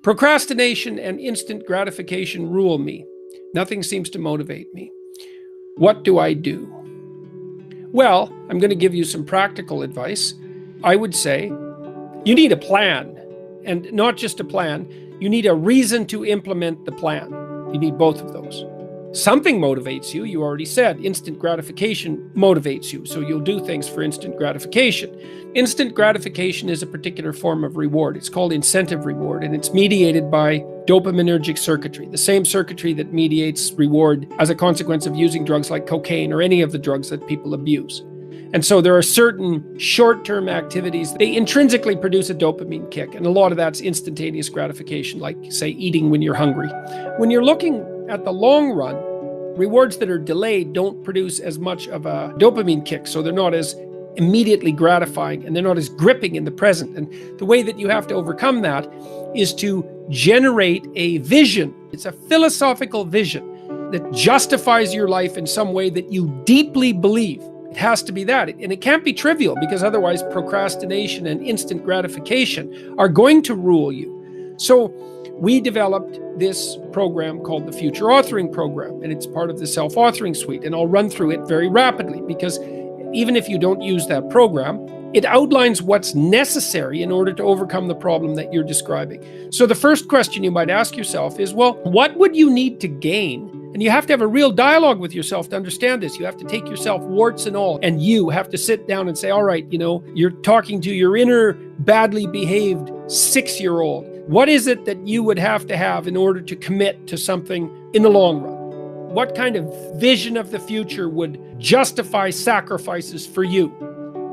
Procrastination and instant gratification rule me. Nothing seems to motivate me. What do I do? Well, I'm going to give you some practical advice. I would say you need a plan, and not just a plan, you need a reason to implement the plan. You need both of those. Something motivates you. You already said instant gratification motivates you, so you'll do things for instant gratification. Instant gratification is a particular form of reward. It's called incentive reward, and it's mediated by dopaminergic circuitry, the same circuitry that mediates reward as a consequence of using drugs like cocaine or any of the drugs that people abuse. And so there are certain short-term activities, they intrinsically produce a dopamine kick, and a lot of that's instantaneous gratification, like, say, eating when you're hungry. When you're looking at the long run, rewards that are delayed don't produce as much of a dopamine kick, so they're not as immediately gratifying and they're not as gripping in the present. And the way that you have to overcome that is to generate a vision. It's a philosophical vision that justifies your life in some way that you deeply believe. It has to be that. And it can't be trivial, because otherwise procrastination and instant gratification are going to rule you. So we developed this program called the Future Authoring Program, and it's part of the Self-Authoring Suite. And I'll run through it very rapidly, because even if you don't use that program, it outlines what's necessary in order to overcome the problem that you're describing. So the first question you might ask yourself is, well, what would you need to gain? And you have to have a real dialogue with yourself to understand this. You have to take yourself, warts and all, and you have to sit down and say, all right, you're talking to your inner badly behaved 6-year-old. What is it that you would have to have in order to commit to something in the long run? What kind of vision of the future would justify sacrifices for you?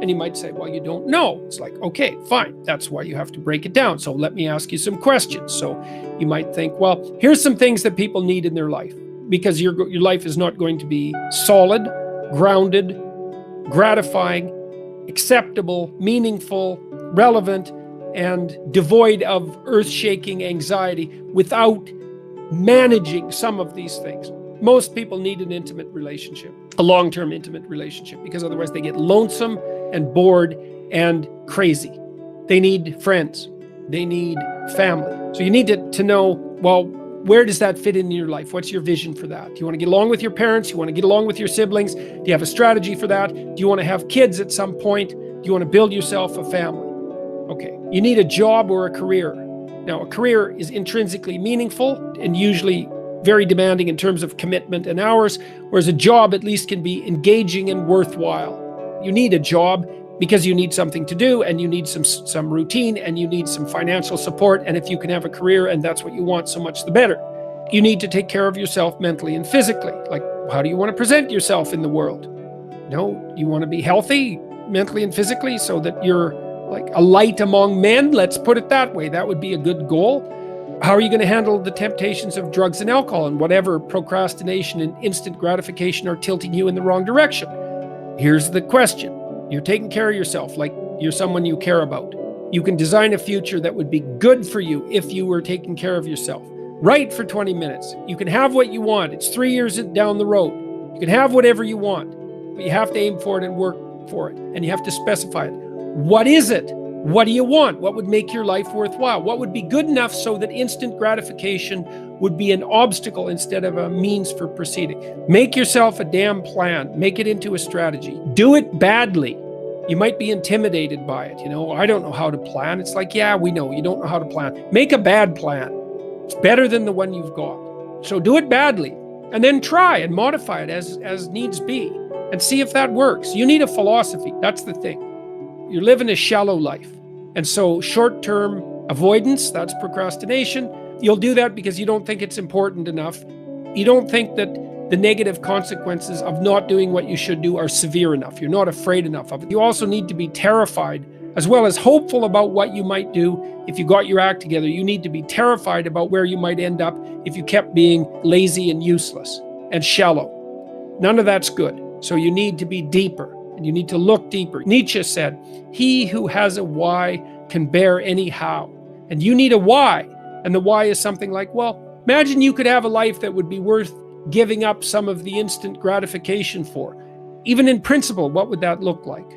And you might say, well, you don't know. It's like, okay, fine. That's why you have to break it down. So let me ask you some questions. So you might think, well, here's some things that people need in their life, because your life is not going to be solid, grounded, gratifying, acceptable, meaningful, relevant, and devoid of earth-shaking anxiety without managing some of these things. Most people need an intimate relationship, a long-term intimate relationship, because otherwise they get lonesome and bored and crazy. They need friends. They need family. So you need to know, well, where does that fit in your life? What's your vision for that? Do you want to get along with your parents? Do you want to get along with your siblings? Do you have a strategy for that? Do you want to have kids at some point? Do you want to build yourself a family? Okay, you need a job or a career. Now, a career is intrinsically meaningful and usually very demanding in terms of commitment and hours, whereas a job at least can be engaging and worthwhile. You need a job because you need something to do, and you need some routine, and you need some financial support. And if you can have a career and that's what you want, so much the better. You need to take care of yourself mentally and physically. Like, how do you want to present yourself in the world? You want to be healthy mentally and physically so that you're like a light among men. Let's put it that way. That would be a good goal. How are you going to handle the temptations of drugs and alcohol and whatever procrastination and instant gratification are tilting you in the wrong direction? Here's the question. You're taking care of yourself like you're someone you care about. You can design a future that would be good for you if you were taking care of yourself. Write for 20 minutes. You can have what you want. It's 3 years down the road. You can have whatever you want, but you have to aim for it and work for it. And you have to specify it. What is it? What do you want? What would make your life worthwhile? What would be good enough so that instant gratification would be an obstacle instead of a means for proceeding? Make yourself a damn plan. Make it into a strategy. Do it badly. You might be intimidated by it. I don't know how to plan. It's like, yeah, we know you don't know how to plan. Make a bad plan. It's better than the one you've got. So do it badly and then try and modify it as needs be and see if that works. You need a philosophy. That's the thing. You're living a shallow life. And so short-term avoidance, that's procrastination. You'll do that because you don't think it's important enough. You don't think that the negative consequences of not doing what you should do are severe enough. You're not afraid enough of it. You also need to be terrified as well as hopeful about what you might do if you got your act together. You need to be terrified about where you might end up if you kept being lazy and useless and shallow. None of that's good. So you need to be deeper. You need to look deeper. Nietzsche said, he who has a why can bear any how. And you need a why. And the why is something like, well, imagine you could have a life that would be worth giving up some of the instant gratification for. Even in principle, what would that look like?